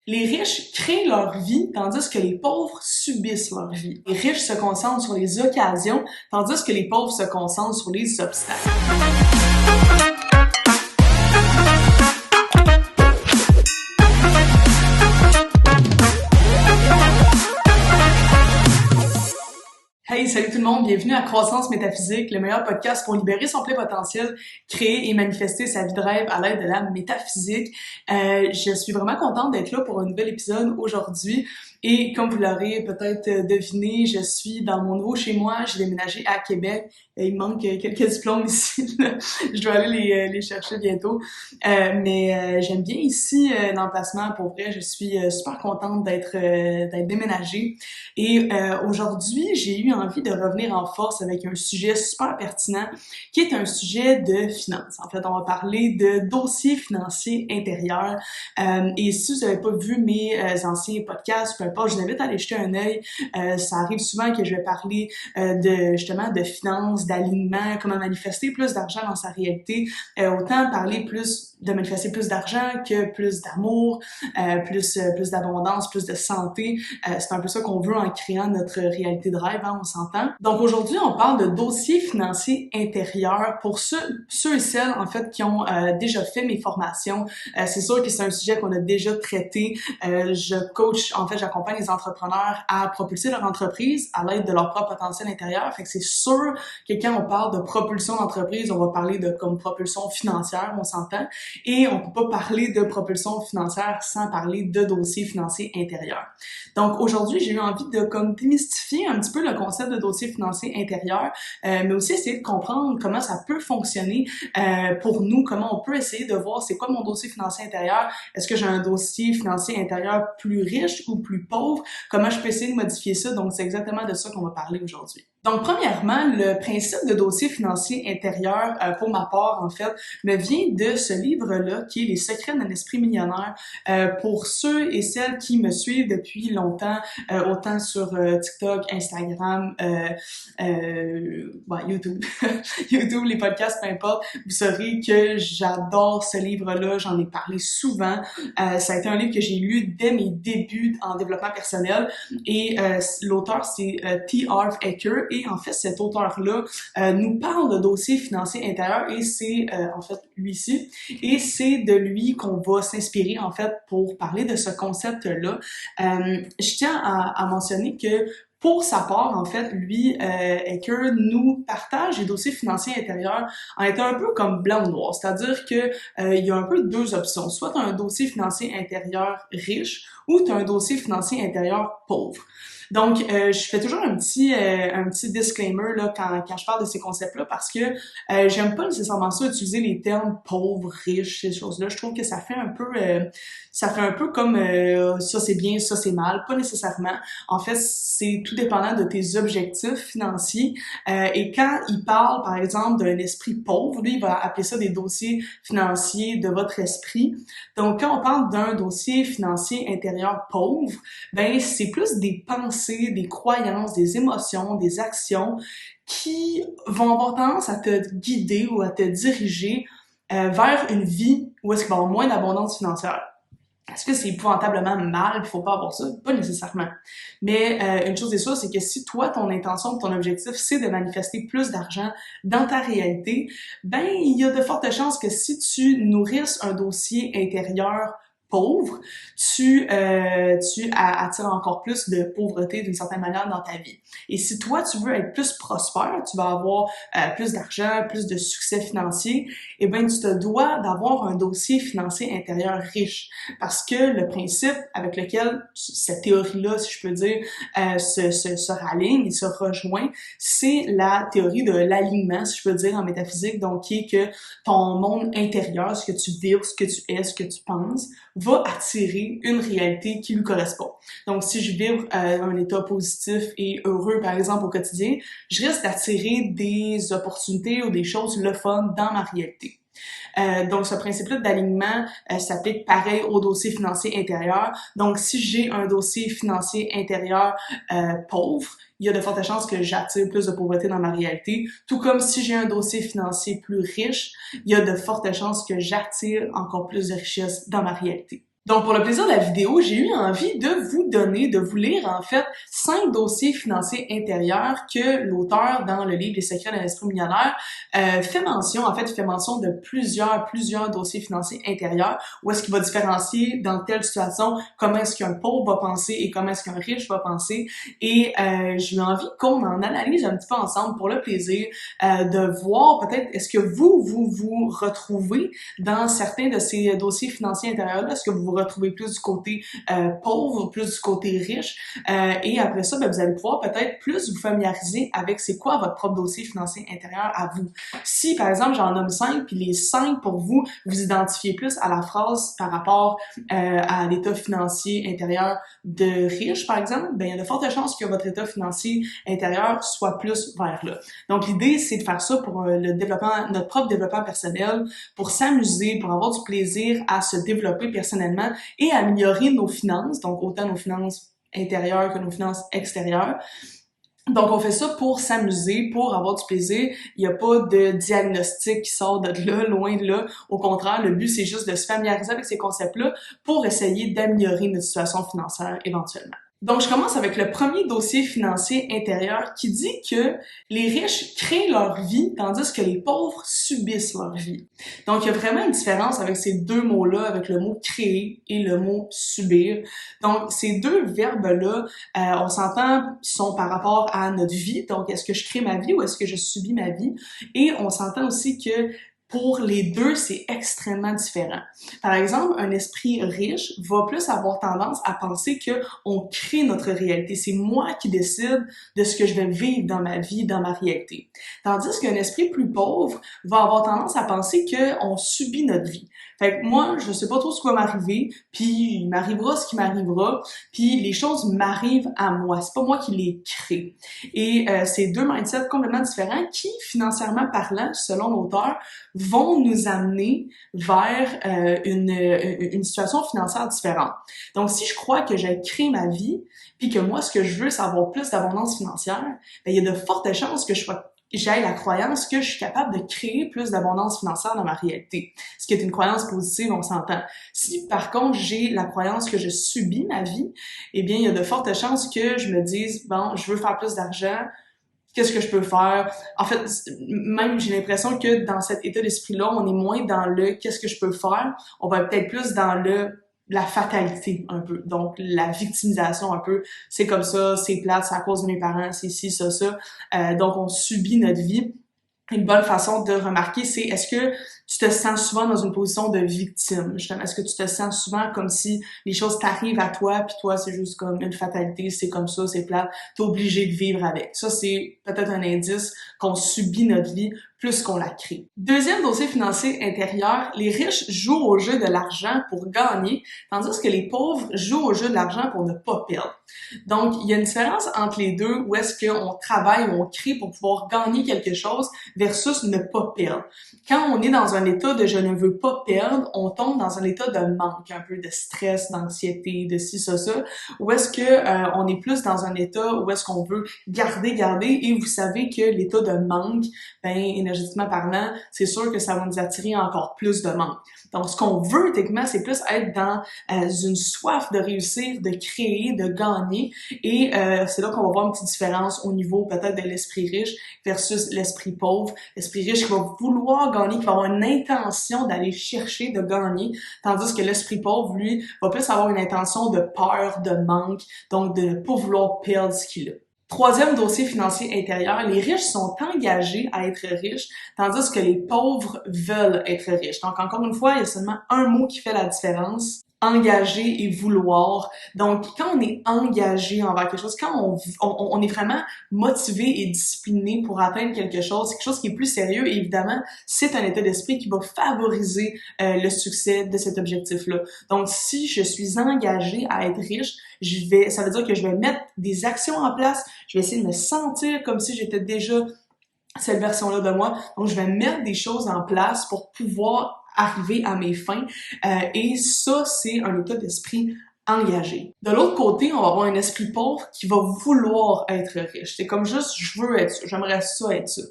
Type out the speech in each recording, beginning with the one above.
Les riches créent leur vie, tandis que les pauvres subissent leur vie. Les riches se concentrent sur les occasions, tandis que les pauvres se concentrent sur les obstacles. Hey, salut tout le monde, bienvenue à Croissance Métaphysique, le meilleur podcast pour libérer son plein potentiel, créer et manifester sa vie de rêve à l'aide de la métaphysique. Je suis vraiment contente d'être là pour un nouvel épisode aujourd'hui. Et comme vous l'aurez peut-être deviné, je suis dans mon nouveau chez moi, j'ai déménagé à Québec. Il me manque quelques diplômes ici, là. Je dois aller les chercher bientôt. Mais j'aime bien ici l'emplacement, pour vrai, je suis super contente d'être déménagée. Et aujourd'hui, j'ai eu envie de revenir en force avec un sujet super pertinent, qui est un sujet de finance. En fait, on va parler de dossier financier intérieur. Et si vous n'avez pas vu mes anciens podcasts, peu importe, je vous invite à aller jeter un œil. Ça arrive souvent que je vais parler de finances, d'alignement, comment manifester plus d'argent dans sa réalité. Autant parler de manifester plus d'argent que plus d'amour, plus d'abondance, plus de santé. C'est un peu ça qu'on veut en créant notre réalité de rêve, hein, on s'entend. Donc aujourd'hui, on parle de dossier financier intérieur pour ceux et celles en fait qui ont déjà fait mes formations. C'est sûr que c'est un sujet qu'on a déjà traité. J'accompagne les entrepreneurs à propulser leur entreprise à l'aide de leur propre potentiel intérieur. Fait que c'est sûr que quand on parle de propulsion d'entreprise, on va parler de comme propulsion financière, on s'entend. Et on peut pas parler de propulsion financière sans parler de dossier financier intérieur. Donc aujourd'hui, j'ai eu envie de comme démystifier un petit peu le concept de dossier financier intérieur, mais aussi essayer de comprendre comment ça peut fonctionner pour nous, comment on peut essayer de voir c'est quoi mon dossier financier intérieur. Est-ce que j'ai un dossier financier intérieur plus riche ou plus pauvre? Comment je peux essayer de modifier ça? Donc c'est exactement de ça qu'on va parler aujourd'hui. Donc, premièrement, le principe de dossier financier intérieur, pour ma part, en fait, me vient de ce livre-là, qui est Les secrets d'un esprit millionnaire. Pour ceux et celles qui me suivent depuis longtemps, autant sur TikTok, Instagram, YouTube, YouTube, les podcasts, peu importe, vous saurez que j'adore ce livre-là, j'en ai parlé souvent. Ça a été un livre que j'ai lu dès mes débuts en développement personnel et l'auteur, c'est T. Harv Eker. Et en fait, cet auteur-là nous parle de dossier financier intérieur et c'est en fait lui-ci. Et c'est de lui qu'on va s'inspirer en fait pour parler de ce concept-là. Je tiens à mentionner que pour sa part, en fait, lui, Eker nous partage les dossiers financiers intérieurs en étant un peu comme blanc ou noir. C'est-à-dire que il y a un peu deux options. Soit tu as un dossier financier intérieur riche ou tu as un dossier financier intérieur pauvre. Donc, je fais toujours un petit disclaimer là quand je parle de ces concepts-là parce que j'aime pas nécessairement ça utiliser les termes pauvres, riches, ces choses-là. Je trouve que ça fait un peu comme ça c'est bien, ça c'est mal. Pas nécessairement. En fait, c'est tout dépendant de tes objectifs financiers. Et quand il parle, par exemple, d'un esprit pauvre, lui, il va appeler ça des dossiers financiers de votre esprit. Donc, quand on parle d'un dossier financier intérieur pauvre, ben c'est plus des pensées, des croyances, des émotions, des actions qui vont avoir tendance à te guider ou à te diriger vers une vie où est-ce qu'il va y avoir moins d'abondance financière. Est-ce que c'est épouvantablement mal, il faut pas avoir ça? Pas nécessairement. Mais une chose est sûre, c'est que si toi, ton intention, ton objectif, c'est de manifester plus d'argent dans ta réalité, ben il y a de fortes chances que si tu nourrisses un dossier intérieur pauvre, tu attires encore plus de pauvreté d'une certaine manière dans ta vie. Et si toi, tu veux être plus prospère, tu vas avoir plus d'argent, plus de succès financier, eh bien, tu te dois d'avoir un dossier financier intérieur riche. Parce que le principe avec lequel cette théorie-là, si je peux dire, se raligne et se rejoint, c'est la théorie de l'alignement, si je peux dire, en métaphysique, donc qui est que ton monde intérieur, ce que tu vibres, ce que tu es, ce que tu penses, va attirer une réalité qui lui correspond. Donc, si je vibre un état positif et heureux, par exemple, au quotidien, je risque d'attirer des opportunités ou des choses le fun dans ma réalité. Donc, ce principe-là d'alignement s'applique pareil au dossier financier intérieur. Donc, si j'ai un dossier financier intérieur pauvre, il y a de fortes chances que j'attire plus de pauvreté dans ma réalité. Tout comme si j'ai un dossier financier plus riche, il y a de fortes chances que j'attire encore plus de richesse dans ma réalité. Donc, pour le plaisir de la vidéo, j'ai eu envie de vous lire en fait 5 dossiers financiers intérieurs que l'auteur dans le livre Les secrets d'un esprit millionnaire fait mention. En fait, il fait mention de plusieurs dossiers financiers intérieurs où est-ce qu'il va différencier dans telle situation comment est-ce qu'un pauvre va penser et comment est-ce qu'un riche va penser. Et j'ai eu envie qu'on en analyse un petit peu ensemble pour le plaisir de voir peut-être est-ce que vous retrouvez dans certains de ces dossiers financiers intérieurs-là. Est-ce que vous vous retrouvez plus du côté pauvre, plus du côté riche? Et après ça, ben, vous allez pouvoir peut-être plus vous familiariser avec c'est quoi votre propre dossier financier intérieur à vous. Si, par exemple, j'en nomme 5, puis les 5 pour vous, vous identifiez plus à la phrase par rapport à l'état financier intérieur de riche, par exemple, ben il y a de fortes chances que votre état financier intérieur soit plus vers là. Donc, l'idée, c'est de faire ça pour le développement, notre propre développement personnel, pour s'amuser, pour avoir du plaisir à se développer personnellement et améliorer nos finances, donc autant nos finances intérieures que nos finances extérieures. Donc, on fait ça pour s'amuser, pour avoir du plaisir. Il n'y a pas de diagnostic qui sort de là, loin de là. Au contraire, le but, c'est juste de se familiariser avec ces concepts-là pour essayer d'améliorer notre situation financière éventuellement. Donc, je commence avec le premier dossier financier intérieur qui dit que les riches créent leur vie tandis que les pauvres subissent leur vie. Donc, il y a vraiment une différence avec ces deux mots-là, avec le mot créer et le mot subir. Donc, ces deux verbes-là, on s'entend, sont par rapport à notre vie. Donc, est-ce que je crée ma vie ou est-ce que je subis ma vie? Et on s'entend aussi que pour les deux, c'est extrêmement différent. Par exemple, un esprit riche va plus avoir tendance à penser que on crée notre réalité. C'est moi qui décide de ce que je vais vivre dans ma vie, dans ma réalité. Tandis qu'un esprit plus pauvre va avoir tendance à penser que on subit notre vie. Fait que moi, je sais pas trop ce qui va m'arriver, puis il m'arrivera ce qui m'arrivera, puis les choses m'arrivent à moi. C'est pas moi qui les crée. Et c'est deux mindsets complètement différents qui, financièrement parlant, selon l'auteur, vont nous amener vers une situation financière différente. Donc, si je crois que j'ai créé ma vie, puis que moi, ce que je veux, c'est avoir plus d'abondance financière, ben, il y a de fortes chances que j'ai la croyance que je suis capable de créer plus d'abondance financière dans ma réalité. Ce qui est une croyance positive, on s'entend. Si, par contre, j'ai la croyance que je subis ma vie, eh bien, il y a de fortes chances que je me dise, bon, je veux faire plus d'argent, qu'est-ce que je peux faire? En fait, même j'ai l'impression que dans cet état d'esprit-là, on est moins dans le qu'est-ce que je peux faire, on va peut-être plus dans la fatalité un peu. Donc, la victimisation un peu. C'est comme ça, c'est plate, c'est à cause de mes parents, c'est ci, ça. Donc, on subit notre vie. Une bonne façon de remarquer, c'est est-ce que tu te sens souvent dans une position de victime? Justement, est-ce que tu te sens souvent comme si les choses t'arrivent à toi, puis toi, c'est juste comme une fatalité, c'est comme ça, c'est plate, t'es obligé de vivre avec. Ça, c'est peut-être un indice qu'on subit notre vie plus qu'on la crée. Deuxième dossier financier intérieur, les riches jouent au jeu de l'argent pour gagner, tandis que les pauvres jouent au jeu de l'argent pour ne pas perdre. Donc, il y a une différence entre les deux où est-ce qu'on travaille, où on crée pour pouvoir gagner quelque chose versus ne pas perdre. Quand on est dans un état de je ne veux pas perdre, on tombe dans un état de manque, un peu de stress, d'anxiété, de ci, ça, ou est-ce que on est plus dans un état où est-ce qu'on veut garder, et vous savez que l'état de manque, ben, énergétiquement parlant, c'est sûr que ça va nous attirer encore plus de manque. Donc, ce qu'on veut, techniquement, c'est plus être dans une soif de réussir, de créer, de gagner. Et c'est là qu'on va voir une petite différence au niveau peut-être de l'esprit riche versus l'esprit pauvre. L'esprit riche qui va vouloir gagner, qui va avoir une intention d'aller chercher, de gagner, tandis que l'esprit pauvre, lui, va plus avoir une intention de peur, de manque, donc de ne pas vouloir perdre ce qu'il a. Troisième dossier financier intérieur, les riches sont engagés à être riches, tandis que les pauvres veulent être riches. Donc, encore une fois, il y a seulement un mot qui fait la différence. Engagé et vouloir. Donc, quand on est engagé envers quelque chose, quand on est vraiment motivé et discipliné pour atteindre quelque chose qui est plus sérieux, et évidemment, c'est un état d'esprit qui va favoriser le succès de cet objectif-là. Donc, si je suis engagé à être riche, ça veut dire que je vais mettre des actions en place, je vais essayer de me sentir comme si j'étais déjà cette version-là de moi. Donc, je vais mettre des choses en place pour pouvoir arriver à mes fins. Et ça, c'est un état d'esprit engagé. De l'autre côté, on va avoir un esprit pauvre qui va vouloir être riche. C'est comme juste, je veux être ça, j'aimerais ça être ça.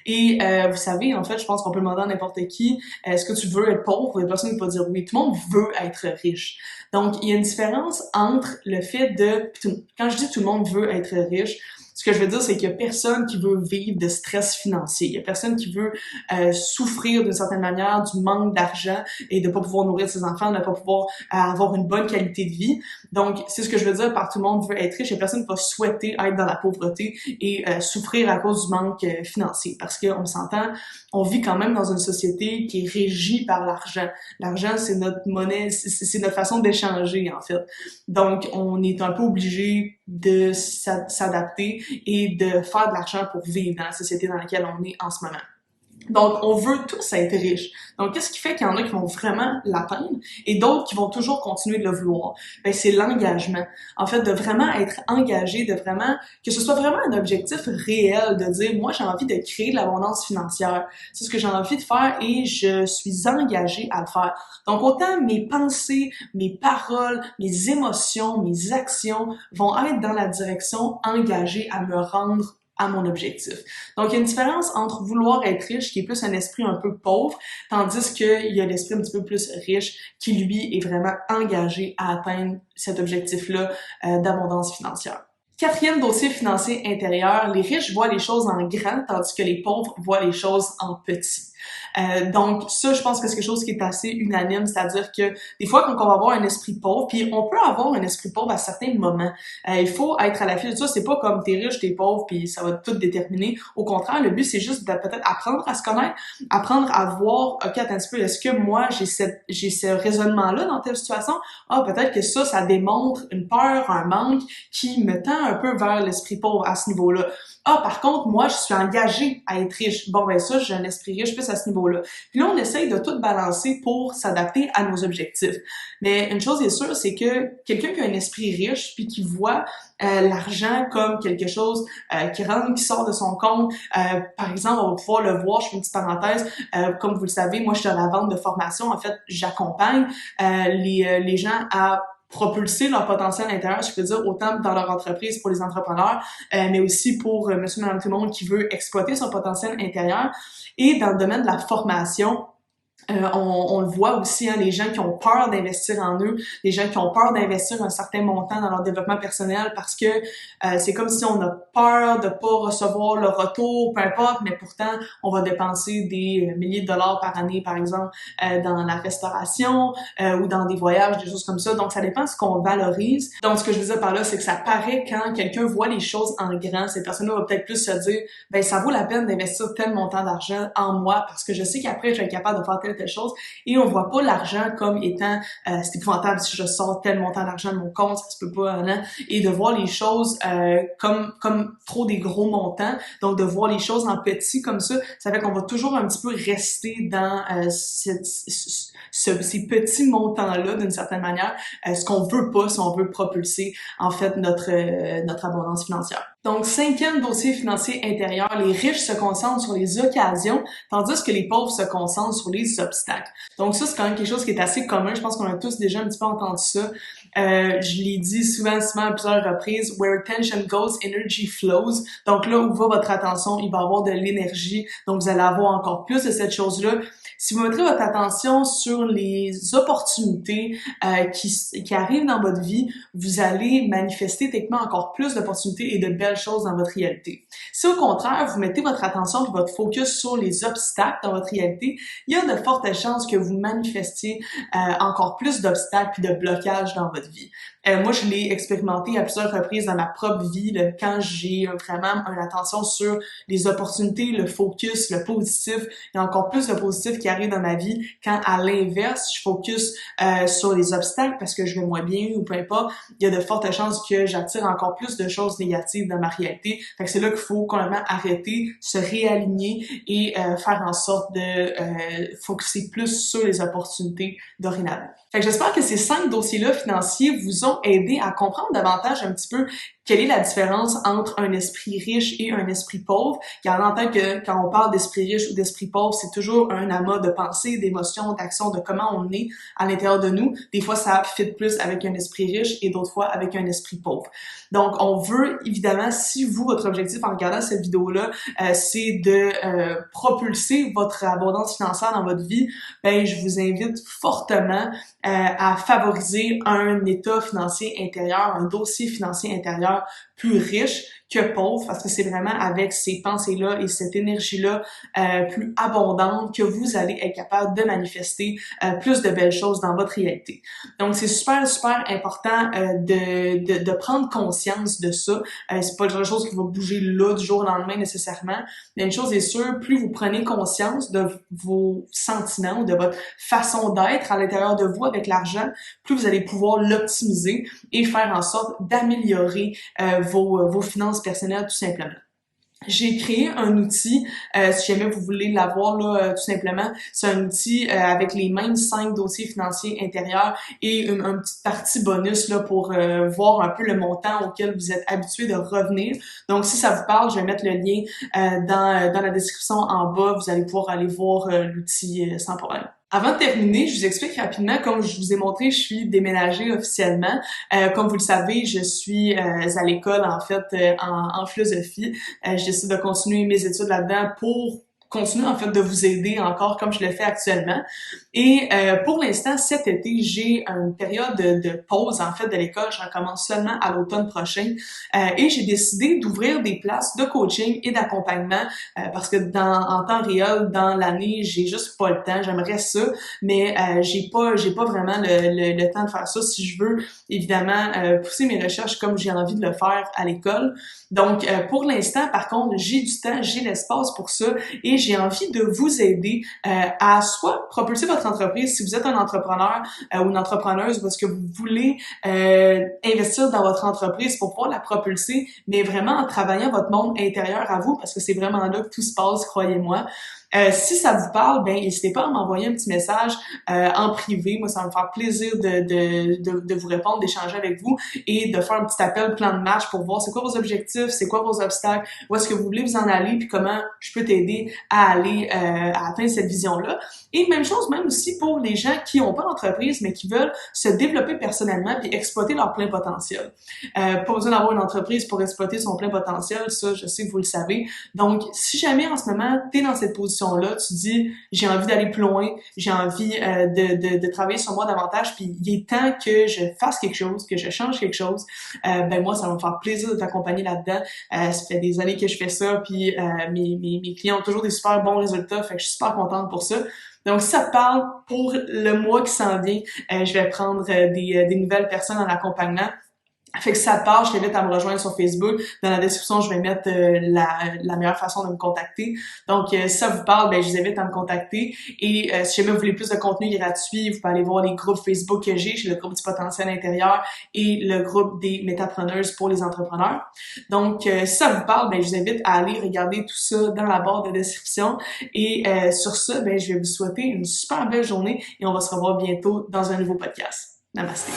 Et vous savez, en fait, je pense qu'on peut demander à n'importe qui, est-ce que tu veux être pauvre? Il y a personne qui va dire oui. Tout le monde veut être riche. Donc, il y a une différence entre le fait de... Quand je dis tout le monde veut être riche, ce que je veux dire, c'est qu'il y a personne qui veut vivre de stress financier. Il y a personne qui veut souffrir d'une certaine manière du manque d'argent et de pas pouvoir nourrir ses enfants, de pas pouvoir avoir une bonne qualité de vie. Donc, c'est ce que je veux dire par tout le monde veut être riche. Il y a personne qui va souhaiter être dans la pauvreté et souffrir à cause du manque financier. Parce qu'on s'entend, on vit quand même dans une société qui est régie par l'argent. L'argent, c'est notre monnaie, c'est notre façon d'échanger, en fait. Donc, on est un peu obligé de s'adapter et de faire de l'argent pour vivre dans la société dans laquelle on est en ce moment. Donc, on veut tous être riches. Donc, qu'est-ce qui fait qu'il y en a qui vont vraiment l'atteindre et d'autres qui vont toujours continuer de le vouloir? Ben, c'est l'engagement. En fait, de vraiment être engagé, de vraiment, que ce soit vraiment un objectif réel, de dire, moi, j'ai envie de créer de l'abondance financière. C'est ce que j'ai envie de faire et je suis engagée à le faire. Donc, autant mes pensées, mes paroles, mes émotions, mes actions vont être dans la direction engagée à me rendre à mon objectif. Donc, il y a une différence entre vouloir être riche, qui est plus un esprit un peu pauvre, tandis qu'il y a l'esprit un petit peu plus riche, qui lui est vraiment engagé à atteindre cet objectif-là d'abondance financière. Quatrième dossier financier intérieur, les riches voient les choses en grand, tandis que les pauvres voient les choses en petit. Donc ça, je pense que c'est quelque chose qui est assez unanime, c'est-à-dire que des fois, quand on va avoir un esprit pauvre, puis on peut avoir un esprit pauvre à certains moments, il faut être à l'affût de ça. C'est pas comme t'es riche, t'es pauvre, puis ça va tout déterminer. Au contraire, le but, c'est juste de peut-être apprendre à se connaître, apprendre à voir, ok, attends un petit peu, est-ce que moi, j'ai ce raisonnement-là dans telle situation? Ah, peut-être que ça démontre une peur, un manque qui me tend un peu vers l'esprit pauvre à ce niveau-là. Ah, par contre, moi, je suis engagée à être riche. Bon, ben ça, j'ai un esprit riche plus à ce niveau-là. Puis là, on essaye de tout balancer pour s'adapter à nos objectifs. Mais une chose est sûre, c'est que quelqu'un qui a un esprit riche puis qui voit l'argent comme quelque chose qui rentre, qui sort de son compte. Par exemple, on va pouvoir le voir, je fais une petite parenthèse, comme vous le savez, moi, je suis à la vente de formation. En fait, j'accompagne les gens à propulser leur potentiel intérieur, je peux dire, autant dans leur entreprise pour les entrepreneurs, mais aussi pour monsieur, madame, tout le monde qui veut exploiter son potentiel intérieur. Et dans le domaine de la formation, on le voit aussi, hein, les gens qui ont peur d'investir en eux, les gens qui ont peur d'investir un certain montant dans leur développement personnel parce que c'est comme si on a peur de pas recevoir le retour, peu importe, mais pourtant on va dépenser des milliers de dollars par année, par exemple, dans la restauration ou dans des voyages, des choses comme ça. Donc ça dépend de ce qu'on valorise. Donc ce que je veux dire par là, c'est que ça paraît quand quelqu'un voit les choses en grand, cette personne-là va peut-être plus se dire, ben ça vaut la peine d'investir tel montant d'argent en moi parce que je sais qu'après je vais être capable de faire telle chose, et on voit pas l'argent comme étant c'est épouvantable si je sors tel montant d'argent de mon compte, ça se peut pas, hein, et de voir les choses comme trop des gros montants, donc de voir les choses en petit comme ça fait qu'on va toujours un petit peu rester dans ces petits montants-là d'une certaine manière, ce qu'on veut pas si on veut propulser en fait notre abondance financière. Donc, cinquième dossier financier intérieur, les riches se concentrent sur les occasions, tandis que les pauvres se concentrent sur les obstacles. Donc ça, c'est quand même quelque chose qui est assez commun. Je pense qu'on a tous déjà un petit peu entendu ça. Je l'ai dit souvent à plusieurs reprises, where attention goes, energy flows. Donc là où va votre attention, il va y avoir de l'énergie. Donc vous allez avoir encore plus de cette chose-là. Si vous mettrez votre attention sur les opportunités qui arrivent dans votre vie, vous allez manifester techniquement encore plus d'opportunités et de belles choses dans votre réalité. Si au contraire, vous mettez votre attention et votre focus sur les obstacles dans votre réalité, il y a de fortes chances que vous manifestiez encore plus d'obstacles et de blocages dans votre vie. Moi, je l'ai expérimenté à plusieurs reprises dans ma propre vie, là, quand j'ai vraiment une attention sur les opportunités, le focus, le positif. Il y a encore plus de positif qui arrive dans ma vie quand, à l'inverse, je focus sur les obstacles parce que je vais moins bien ou peu importe. Il y a de fortes chances que j'attire encore plus de choses négatives dans ma réalité. Fait que c'est là qu'il faut complètement arrêter, se réaligner et faire en sorte de focuser plus sur les opportunités dorénavant. Fait que j'espère que ces 5 dossiers-là financiers vous ont aidé à comprendre davantage un petit peu Quelle est la différence entre un esprit riche et un esprit pauvre? Car en tant que quand on parle d'esprit riche ou d'esprit pauvre, c'est toujours un amas de pensées, d'émotions, d'actions, de comment on est à l'intérieur de nous. Des fois, ça fit plus avec un esprit riche et d'autres fois avec un esprit pauvre. Donc, on veut évidemment, si vous, votre objectif en regardant cette vidéo-là, c'est de propulser votre abondance financière dans votre vie, ben je vous invite fortement à favoriser un état financier intérieur, un dossier financier intérieur plus riche que pauvre, parce que c'est vraiment avec ces pensées-là et cette énergie-là plus abondante que vous allez être capable de manifester plus de belles choses dans votre réalité. Donc, c'est super, super important de prendre conscience de ça. C'est pas quelque chose qui va bouger là du jour au lendemain nécessairement, mais une chose est sûre, plus vous prenez conscience de vos sentiments ou de votre façon d'être à l'intérieur de vous avec l'argent, plus vous allez pouvoir l'optimiser et faire en sorte d'améliorer vos finances personnelles tout simplement. J'ai créé un outil, si jamais vous voulez l'avoir là, tout simplement, c'est un outil avec les mêmes 5 dossiers financiers intérieurs et une petite partie bonus là pour voir un peu le montant auquel vous êtes habitué de revenir. Donc si ça vous parle, je vais mettre le lien dans la description en bas, vous allez pouvoir aller voir l'outil sans problème. Avant de terminer, je vous explique rapidement, comme je vous ai montré, je suis déménagée officiellement. Comme vous le savez, je suis à l'école en fait en philosophie. Je décide de continuer mes études là-dedans pour continuer en fait de vous aider encore comme je le fais actuellement. Et pour l'instant, cet été, j'ai une période de pause en fait de l'école. Je recommence seulement à l'automne prochain. Et j'ai décidé d'ouvrir des places de coaching et d'accompagnement parce que en temps réel, dans l'année, j'ai juste pas le temps. J'aimerais ça, mais j'ai pas vraiment le temps de faire ça si je veux évidemment pousser mes recherches comme j'ai envie de le faire à l'école. Donc, pour l'instant, par contre, j'ai du temps, j'ai l'espace pour ça et j'ai envie de vous aider à soit propulser votre entreprise si vous êtes un entrepreneur ou une entrepreneuse parce que vous voulez investir dans votre entreprise pour pouvoir la propulser, mais vraiment en travaillant votre monde intérieur à vous parce que c'est vraiment là que tout se passe, croyez-moi. Si ça vous parle, ben n'hésitez pas à m'envoyer un petit message en privé. Moi, ça va me faire plaisir de vous répondre, d'échanger avec vous et de faire un petit appel plan de match pour voir c'est quoi vos objectifs, c'est quoi vos obstacles, où est-ce que vous voulez vous en aller, puis comment je peux t'aider à aller à atteindre cette vision-là. Et même chose même aussi pour les gens qui n'ont pas d'entreprise, mais qui veulent se développer personnellement puis exploiter leur plein potentiel. Pas besoin d'avoir une entreprise pour exploiter son plein potentiel, ça, je sais que vous le savez. Donc, si jamais en ce moment, tu es dans cette position-là, tu dis, j'ai envie d'aller plus loin, j'ai envie de travailler sur moi davantage, puis il est temps que je fasse quelque chose, que je change quelque chose, ben moi, ça va me faire plaisir de t'accompagner là-dedans. Ça fait des années que je fais ça, puis mes clients ont toujours des super bons résultats, fait que je suis super contente pour ça. Donc, si ça te parle, pour le mois qui s'en vient, je vais prendre des nouvelles personnes en accompagnement. Fait que si ça te parle, je t'invite à me rejoindre sur Facebook. Dans la description, je vais mettre la meilleure façon de me contacter. Donc, si ça vous parle, ben je vous invite à me contacter. Et si jamais vous voulez plus de contenu gratuit, vous pouvez aller voir les groupes Facebook que j'ai. J'ai le groupe du potentiel intérieur et le groupe des métapreneuses pour les entrepreneurs. Donc, si ça vous parle, ben je vous invite à aller regarder tout ça dans la barre de description. Et sur ça, ben je vais vous souhaiter une super belle journée et on va se revoir bientôt dans un nouveau podcast. Namasté.